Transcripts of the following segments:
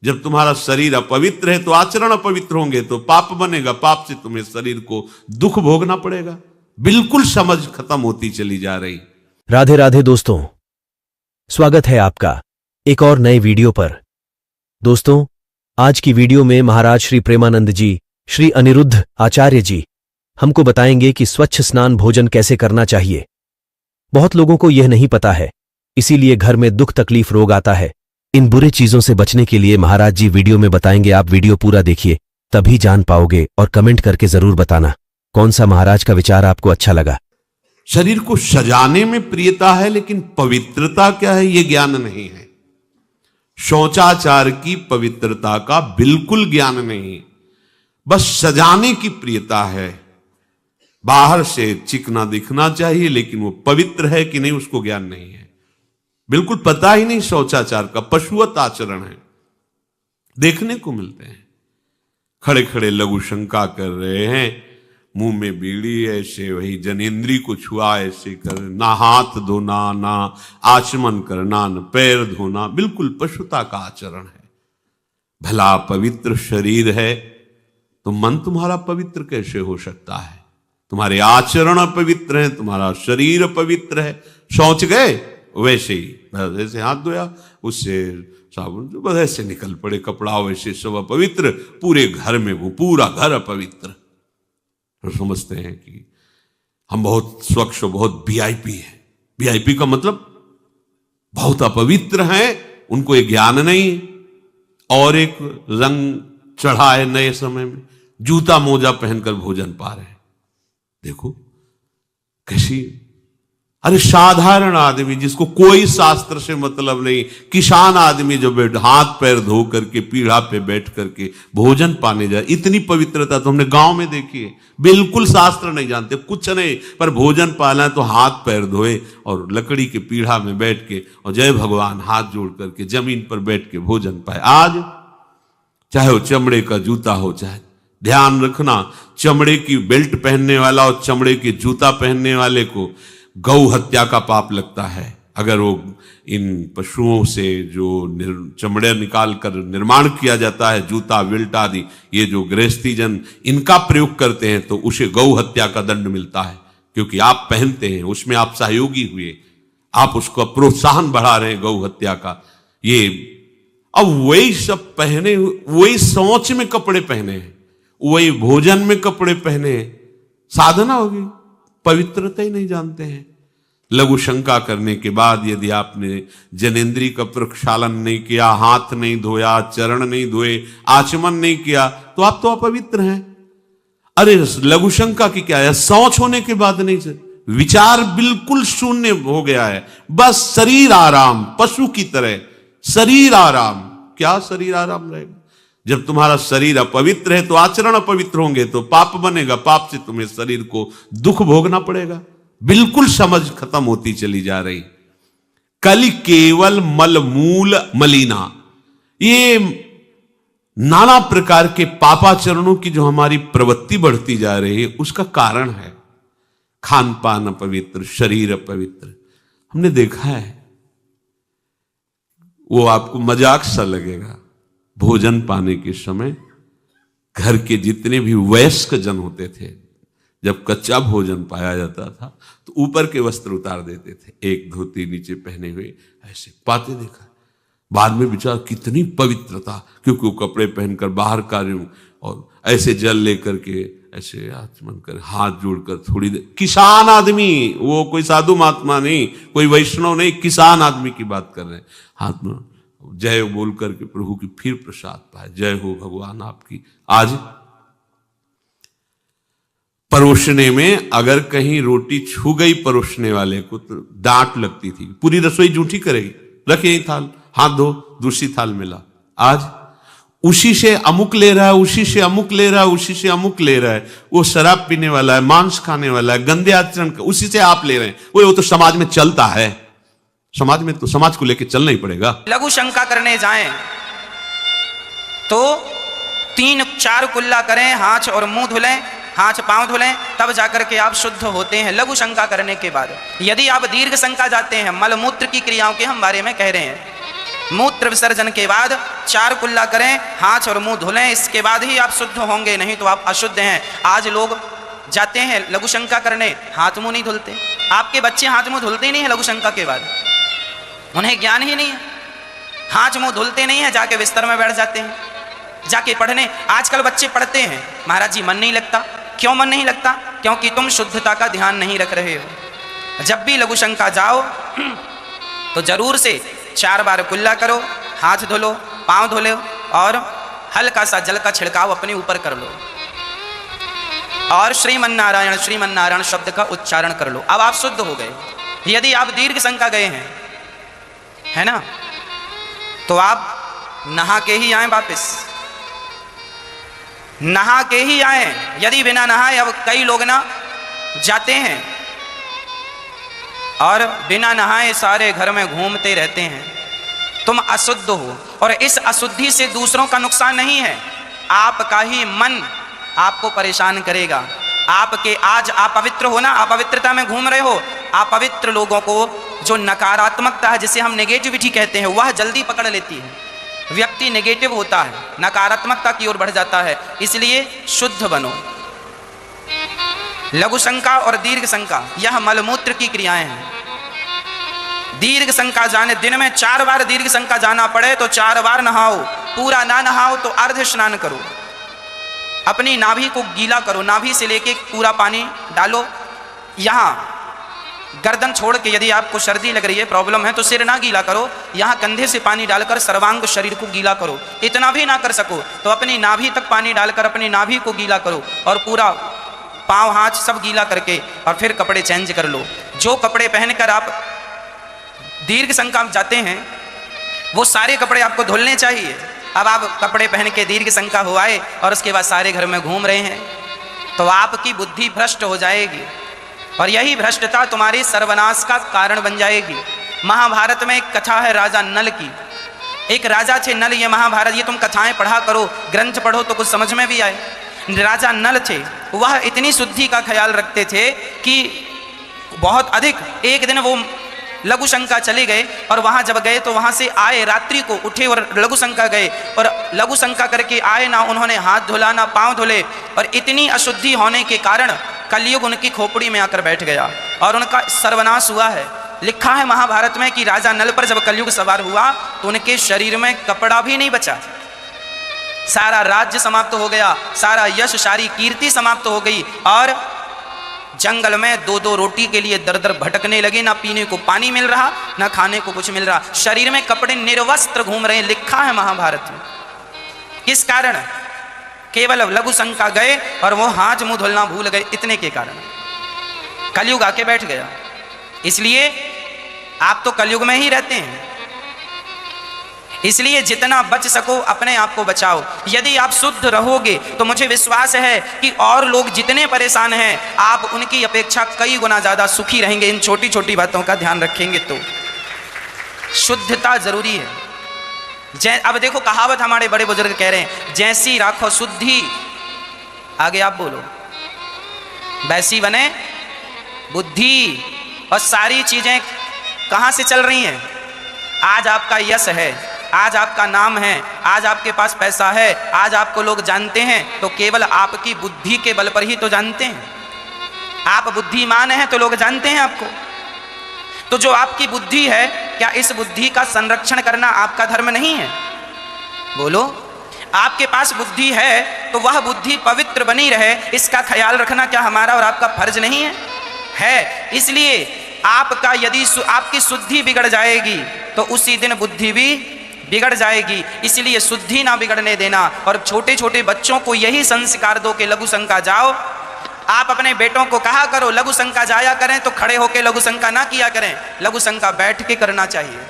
जब तुम्हारा शरीर अपवित्र है तो आचरण अपवित्र होंगे, तो पाप बनेगा, पाप से तुम्हें शरीर को दुख भोगना पड़ेगा। बिल्कुल समझ खत्म होती चली जा रही। राधे राधे दोस्तों, स्वागत है आपका एक और नए वीडियो पर। दोस्तों, आज की वीडियो में महाराज श्री प्रेमानंद जी, श्री अनिरुद्ध आचार्य जी हमको बताएंगे कि स्वच्छ स्नान भोजन कैसे करना चाहिए। बहुत लोगों को यह नहीं पता है, इसीलिए घर में दुख तकलीफ रोग आता है। इन बुरे चीजों से बचने के लिए महाराज जी वीडियो में बताएंगे। आप वीडियो पूरा देखिए, तभी जान पाओगे। और कमेंट करके जरूर बताना कौन सा महाराज का विचार आपको अच्छा लगा। शरीर को सजाने में प्रियता है, लेकिन पवित्रता क्या है ये ज्ञान नहीं है। शौचाचार की पवित्रता का बिल्कुल ज्ञान नहीं, बस सजाने की प्रियता है। बाहर से चिकना दिखना चाहिए, लेकिन वो पवित्र है कि नहीं उसको ज्ञान नहीं है। बिल्कुल पता ही नहीं शौचाचार का, पशुवत आचरण है। देखने को मिलते हैं खड़े खड़े लघु शंका कर रहे हैं, मुंह में बीड़ी ऐसे, वही जनेंद्री को छुआ ऐसे कर, ना हाथ धोना, ना आचमन करना, ना पैर धोना, बिल्कुल पशुता का आचरण है। भला पवित्र शरीर है तो मन तुम्हारा पवित्र कैसे हो सकता है? तुम्हारे आचरण अपवित्र हैं, तुम्हारा शरीर पवित्र है। शौच गए वैसे ही, जैसे हाथ धोया उससे साबुन जो बस ऐसे निकल पड़े कपड़ा, वैसे सब अपवित्र। पूरे घर में वो पूरा घर अपवित्र। तो समझते हैं कि हम बहुत स्वच्छ, बहुत वीआईपी हैं। वीआईपी का मतलब बहुत अपवित्र हैं, उनको ये ज्ञान नहीं। और एक रंग चढ़ा है नए समय में, जूता मोजा पहनकर भोजन पा रहे हैं। देखो कैसी, अरे साधारण आदमी जिसको कोई शास्त्र से मतलब नहीं, किसान आदमी जो हाथ पैर धो करके पीढ़ा पे बैठ करके भोजन पाने जाए, इतनी पवित्रता तो हमने गांव में देखी है। बिल्कुल शास्त्र नहीं जानते, कुछ नहीं, पर भोजन पाना है तो हाथ पैर धोए और लकड़ी के पीढ़ा में बैठ के और जय भगवान हाथ जोड़ करके जमीन पर बैठ के भोजन पाए। आज चाहे वो चमड़े का जूता हो, चाहे ध्यान रखना, चमड़े की बेल्ट पहनने वाला और चमड़े के जूता पहनने वाले को गौ हत्या का पाप लगता है। अगर वो इन पशुओं से जो चमड़े निकाल कर निर्माण किया जाता है, जूता बेल्ट आदि, ये जो गृहस्थी जन इनका प्रयोग करते हैं, तो उसे गौ हत्या का दंड मिलता है। क्योंकि आप पहनते हैं, उसमें आप सहयोगी हुए, आप उसको प्रोत्साहन बढ़ा रहे हैं गौ हत्या का। ये अब वही सब पहने, वही शौच में कपड़े पहने हैं, वही भोजन में कपड़े पहने हैं, साधना होगी, पवित्रता ही नहीं जानते हैं। लघु शंका करने के बाद यदि आपने जनेंद्री का प्रक्षालन नहीं किया, हाथ नहीं धोया, चरण नहीं धोए, आचमन नहीं किया, तो आप तो अपवित्र हैं। अरे लघु शंका की क्या है, शौच होने के बाद नहीं से विचार बिल्कुल शून्य हो गया है। बस शरीर आराम, पशु की तरह शरीर आराम। क्या शरीर आराम रहेगा? जब तुम्हारा शरीर अपवित्र है तो आचरण अपवित्र होंगे, तो पाप बनेगा, पाप से तुम्हें शरीर को दुख भोगना पड़ेगा। बिल्कुल समझ खत्म होती चली जा रही। कलि केवल मल मूल मलिना, ये नाना प्रकार के पापाचरणों की जो हमारी प्रवृत्ति बढ़ती जा रही है, उसका कारण है खान पान अपवित्र, शरीर अपवित्र। हमने देखा है, वो आपको मजाक सा लगेगा, भोजन पाने के समय घर के जितने भी वयस्क जन होते थे, जब कच्चा भोजन पाया जाता था तो ऊपर के वस्त्र उतार देते थे, एक धोती नीचे पहने हुए ऐसे पाते देखा। बाद में विचार कितनी पवित्रता, क्योंकि वो कपड़े पहनकर बाहर कार्यों और ऐसे जल लेकर के ऐसे आचमन कर हाथ जोड़कर थोड़ी देर, किसान आदमी, वो कोई साधु महात्मा नहीं, कोई वैष्णव नहीं, किसान आदमी की बात कर रहे हैं। हाथ में जय बोल करके प्रभु की फिर प्रसाद पाए, जय हो भगवान आपकी। आज परोसने में अगर कहीं रोटी छू गई परोसने वाले को तो डांट लगती थी, पूरी रसोई जूठी करेगी, रखे थाल, हाथ धो, दूसरी थाल मिला। आज उसी से अमुक ले रहा है, उसी से अमुक ले रहा है, उसी से अमुक ले रहा है। वो शराब पीने वाला है, मांस खाने वाला है, गंदे आचरण, उसी से आप ले रहे हैं। वो तो समाज में चलता है, समाज में तो समाज को लेकर चलना ही पड़ेगा। लघु शंका करने जाएं तो 3-4 कुल्ला करें, हाथ और मुंह धुलें, हाथ पांव धुलें, तब जाकर के आप शुद्ध होते हैं लघु शंका करने के बाद। यदि आप दीर्घ शंका जाते हैं, मल मूत्र की क्रियाओं के हम बारे में कह रहे हैं, मूत्र विसर्जन के बाद 4 कुल्ला करें, हाथ और मुंह धुलें, इसके बाद ही आप शुद्ध होंगे, नहीं तो आप अशुद्ध हैं। आज लोग जाते हैं लघु शंका करने, हाथ मुंह नहीं धुलते। आपके बच्चे हाथ मुंह धुलते ही नहीं है लघु शंका के बाद, उन्हें ज्ञान ही नहीं है, हाथ मुंह धुलते नहीं है, जाके बिस्तर में बैठ जाते हैं, जाके पढ़ने। आजकल बच्चे पढ़ते हैं, महाराज जी मन नहीं लगता। क्यों मन नहीं लगता? क्योंकि तुम शुद्धता का ध्यान नहीं रख रहे हो। जब भी लघु शंका जाओ तो जरूर से 4 बार कुल्ला करो, हाथ धुलो, पांव धुलो और हल्का सा जल का छिड़काव अपने ऊपर कर लो और श्रीमन्नारायण श्रीमन्नारायण शब्द का उच्चारण कर लो। अब आप शुद्ध हो गए। यदि आप दीर्घ शंका गए हैं, है ना, तो आप नहा के ही आए, वापस नहा के ही आए। यदि बिना नहाए, अब कई लोग ना जाते हैं और बिना नहाए सारे घर में घूमते रहते हैं। तुम अशुद्ध हो और इस अशुद्धि से दूसरों का नुकसान नहीं है, आपका ही मन आपको परेशान करेगा। आपके आज आप पवित्र हो ना, अपवित्रता में घूम रहे हो। अपवित्र लोगों को जो नकारात्मकता है, जिसे हम नेगेटिविटी कहते हैं, वह जल्दी पकड़ लेती है। व्यक्ति नेगेटिव होता है, नकारात्मकता की ओर बढ़ जाता है। इसलिए शुद्ध बनो। लघु शंका और दीर्घ शंका यह मलमूत्र की क्रियाएं हैं। दीर्घ शंका जाने, दिन में 4 बार दीर्घ शंका जाना पड़े तो 4 बार नहाओ, पूरा ना नहाओ तो अर्ध स्नान करो। अपनी नाभि को गीला करो, नाभि से लेके पूरा पानी डालो। यहाँ गर्दन छोड़ के, यदि आपको सर्दी लग रही है, प्रॉब्लम है, तो सिर ना गीला करो, यहाँ कंधे से पानी डालकर सर्वांग शरीर को गीला करो। इतना भी ना कर सको तो अपनी नाभि तक पानी डालकर अपनी नाभि को गीला करो और पूरा पाँव हाथ सब गीला करके और फिर कपड़े चेंज कर लो। जो कपड़े पहनकर आप दीर्घ शंका में जाते हैं वो सारे कपड़े आपको धुलने चाहिए। अब आप कपड़े पहन के दीर्घ शंका हो आए और उसके बाद सारे घर में घूम रहे हैं तो आपकी बुद्धि भ्रष्ट हो जाएगी और यही भ्रष्टता तुम्हारी सर्वनाश का कारण बन जाएगी। महाभारत में एक कथा है राजा नल की। एक राजा थे नल, ये महाभारत, ये तुम कथाएं पढ़ा करो, ग्रंथ पढ़ो तो कुछ समझ में भी आए। राजा नल थे, वह इतनी शुद्धि का ख्याल रखते थे कि बहुत अधिक। एक दिन वो लघु शंका चले गए और वहाँ जब गए तो वहाँ से आए, रात्रि को उठे और लघु शंका गए और लघु शंका करके आए ना, उन्होंने हाथ धुला ना पाँव धुले और इतनी अशुद्धि होने के कारण कलयुग उनकी खोपड़ी में आकर बैठ गया और उनका सर्वनाश हुआ है। लिखा है महाभारत में कि राजा नल पर जब कलयुग सवार हुआ तो उनके शरीर में कपड़ा भी नहीं बचा, सारा राज्य समाप्त हो गया, सारा यश सारी कीर्ति समाप्त हो गई और जंगल में 2-2 रोटी के लिए दर दर भटकने लगे। ना पीने को पानी मिल रहा, ना खाने को कुछ मिल रहा, शरीर में कपड़े निर्वस्त्र घूम रहे। लिखा है महाभारत में। किस कारण? केवल लघु शंका गए और वो हाथ मुंह धुलना भूल गए, इतने के कारण कलयुग आके बैठ गया। इसलिए आप तो कलयुग में ही रहते हैं, इसलिए जितना बच सको अपने आप को बचाओ। यदि आप शुद्ध रहोगे तो मुझे विश्वास है कि और लोग जितने परेशान हैं आप उनकी अपेक्षा कई गुना ज़्यादा सुखी रहेंगे। इन छोटी छोटी बातों का ध्यान रखेंगे तो शुद्धता जरूरी है। अब देखो कहावत हमारे बड़े बुजुर्ग कह रहे हैं, जैसी राखो शुद्धि, आगे आप बोलो, वैसी बने बुद्धि। और सारी चीज़ें कहाँ से चल रही हैं? आज आपका यश है, आज आपका नाम है, आज आपके पास पैसा है, आज आपको लोग जानते हैं तो केवल आपकी बुद्धि के बल पर ही तो जानते हैं। आप बुद्धिमान हैं तो लोग जानते हैं आपको। तो जो आपकी बुद्धि है, क्या इस बुद्धि का संरक्षण करना आपका धर्म नहीं है? बोलो। आपके पास बुद्धि है तो वह बुद्धि पवित्र बनी रहे, इसका ख्याल रखना क्या हमारा और आपका फर्ज नहीं है? है। इसलिए आपका यदि आपकी शुद्धि बिगड़ जाएगी तो उसी दिन बुद्धि भी बिगड़ जाएगी। इसलिए शुद्धि ना बिगड़ने देना। और छोटे छोटे बच्चों को यही संस्कार दो कि लघु शंका जाओ। आप अपने बेटों को कहा करो लघु शंका जाया करें तो खड़े होकर लघु शंका ना किया करें, लघु शंका बैठ के करना चाहिए।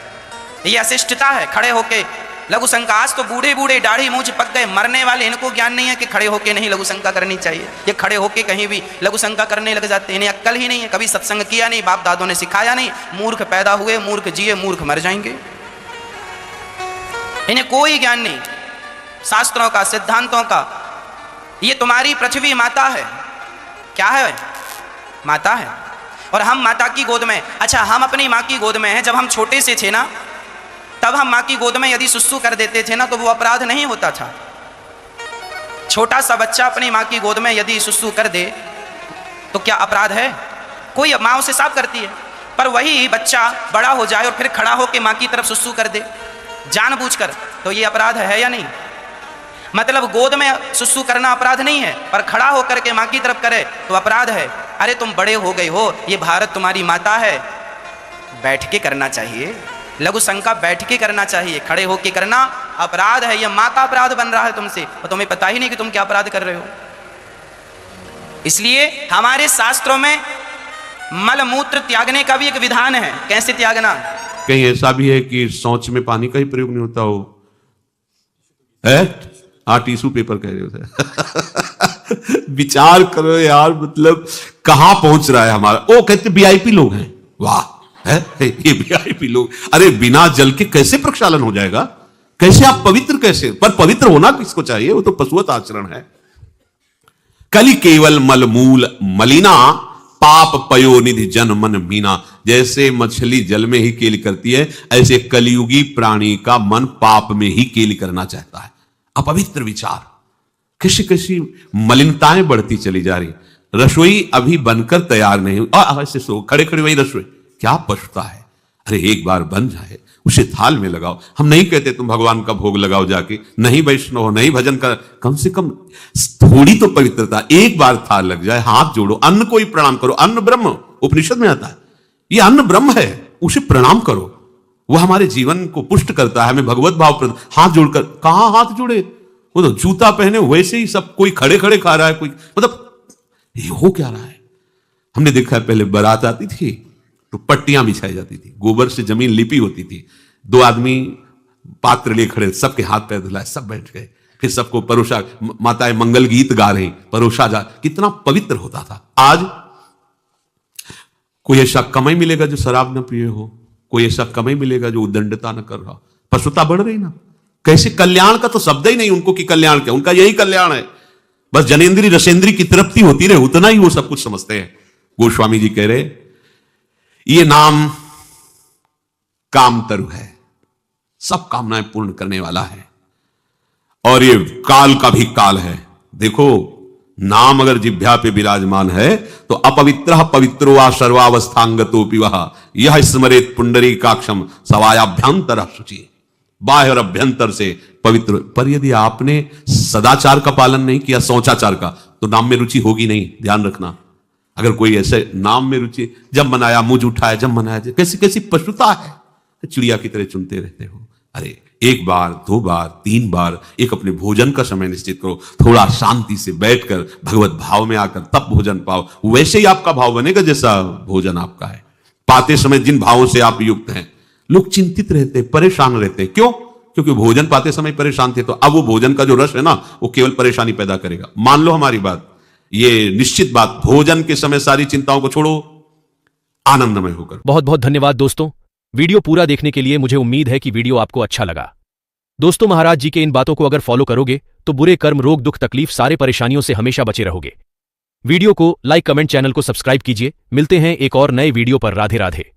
ये अशिष्टता है, खड़े होके लघु शंका। आज तो बूढ़े बूढ़े दाढ़ी मूंछ पक गए, मरने वाले, इनको ज्ञान नहीं है कि खड़े होके नहीं लघु शंका करनी चाहिए। ये खड़े होके कहीं भी लघु शंका करने लग जाते हैं, इन्हें अक्ल ही नहीं है, कभी सत्संग किया नहीं, बाप दादों ने सिखाया नहीं। मूर्ख पैदा हुए, मूर्ख जिए, मूर्ख मर जाएंगे। इन्हें कोई ज्ञान नहीं शास्त्रों का, सिद्धांतों का। ये तुम्हारी पृथ्वी माता है। क्या है? माता है। और हम माता की गोद में। अच्छा, हम अपनी माँ की गोद में हैं। जब हम छोटे से थे ना, तब हम माँ की गोद में यदि सुसु कर देते थे ना तो वो अपराध नहीं होता था। छोटा सा बच्चा अपनी माँ की गोद में यदि सुसु कर दे तो क्या अपराध है? कोई माँ उसे साफ करती है, पर वही बच्चा बड़ा हो जाए और फिर खड़ा होकर माँ की तरफ सुसु कर दे जानबूझकर, तो ये अपराध है या नहीं? मतलब गोद में सुसु करना अपराध नहीं है, पर खड़ा होकर के माँ की तरफ करे तो अपराध है। अरे तुम बड़े हो गए हो, ये भारत तुम्हारी माता है, बैठ के करना चाहिए। लघु शंका बैठ के करना चाहिए, खड़े होके करना अपराध है। ये माता अपराध बन रहा है तुमसे और तुम्हें पता ही नहीं कि तुम क्या अपराध कर रहे हो। इसलिए हमारे शास्त्रों में मल मूत्र त्यागने का भी एक विधान है। कैसे त्यागना? कहीं ऐसा भी है कि शौच में पानी का ही प्रयोग नहीं होता हो, है? हाँ, टिश्यू पेपर कह रहे हो। विचार करो यार, मतलब कहां पहुंच रहा है हमारा। ओ कहते वीआईपी लोग हैं, वाह है ये वीआईपी लोग। अरे बिना जल के कैसे प्रक्षालन हो जाएगा? कैसे आप पवित्र कैसे? पर पवित्र होना किसको चाहिए? वो तो पशुवत आचरण है। कली केवल मलमूल मलिना पाप पयोनिधि जन मन मीना। जैसे मछली जल में ही केली करती है, ऐसे कलियुगी प्राणी का मन पाप में ही केली करना चाहता है। अपवित्र विचार, कैसी कैसी मलिनताएं बढ़ती चली जा रही। रसोई अभी बनकर तैयार नहीं हुई, ऐसे सो खड़े खड़े वही रसोई, क्या पछता है। अरे एक बार बन जाए उसे थाल में लगाओ। हम नहीं कहते तुम भगवान का भोग लगाओ जाके, नहीं वैष्णव हो, नहीं भजन कर, कम से कम थोड़ी तो पवित्रता। एक बार थाल लग जाए, हाथ जोड़ो, अन्न को ही प्रणाम करो। अन्न ब्रह्म, उपनिषद में आता है, ये अन्न ब्रह्म है, उसे प्रणाम करो। वो हमारे जीवन को पुष्ट करता है, हमें भगवत भाव। हाथ जोड़कर कहां हाथ जोड़े? वो तो जूता पहने वैसे ही सब कोई खड़े खड़े खा रहा है, कोई मतलब ये हो क्या रहा है। हमने देखा है पहले बारात आती थी तो पट्टियां बिछाई जाती थी, गोबर से जमीन लिपी होती थी, दो आदमी पात्र लिए खड़े, सबके हाथ पैर धुलाए, सब बैठ गए, फिर सबको परोसा, माताएं मंगल गीत गा रही, परोसा जा, कितना पवित्र होता था। आज कोई ऐसा कमाई मिलेगा जो शराब न पिए हो, कोई ऐसा कमाई मिलेगा जो उद्दंडता न कर रहा। पशुता बढ़ रही ना। कैसे कल्याण का तो शब्द ही नहीं उनको कि कल्याण क्या, उनका यही कल्याण है, बस जनेन्द्री रसेंद्री की तृप्ति होती रहे, उतना ही वो सब कुछ समझते हैं। गोस्वामी जी कह रहे ये नाम कामतरु है, सब कामनाएं पूर्ण करने वाला है, और ये काल का भी काल है। देखो नाम अगर जिह्वा पे विराजमान है तो अपवित्र पवित्रो वा सर्वावस्थांगतोपि वह यह स्मरेत पुंडरीकाक्षम सवायाभ्यंतर शुचि। बाह्य और अभ्यंतर से पवित्र। पर यदि आपने सदाचार का पालन नहीं किया, शौचाचार का, तो नाम में रुचि होगी नहीं, ध्यान रखना। अगर कोई ऐसे नाम में रुचि, जब मनाया मुझ उठाया, जब मनाया, कैसी कैसी पशुता है, चिड़िया की तरह चुनते रहते हो। अरे एक बार, दो बार, तीन बार एक अपने भोजन का समय निश्चित करो, थोड़ा शांति से बैठकर भगवत भाव में आकर तब भोजन पाओ, वैसे ही आपका भाव बनेगा जैसा भोजन आपका है। पाते समय जिन भावों से आप युक्त हैं, लोग चिंतित रहते, परेशान रहते, क्यों? क्योंकि भोजन पाते समय परेशान थे, तो अब वो भोजन का जो रस है ना, वो केवल परेशानी पैदा करेगा। मान लो हमारी बात, ये निश्चित बात, भोजन के समय सारी चिंताओं को छोड़ो, आनंदमय होकर। बहुत बहुत धन्यवाद दोस्तों, वीडियो पूरा देखने के लिए। मुझे उम्मीद है कि वीडियो आपको अच्छा लगा। दोस्तों, महाराज जी के इन बातों को अगर फॉलो करोगे तो बुरे कर्म, रोग, दुख, तकलीफ, सारे परेशानियों से हमेशा बचे रहोगे। वीडियो को लाइक, कमेंट, चैनल को सब्सक्राइब कीजिए। मिलते हैं एक और नए वीडियो पर। राधे राधे।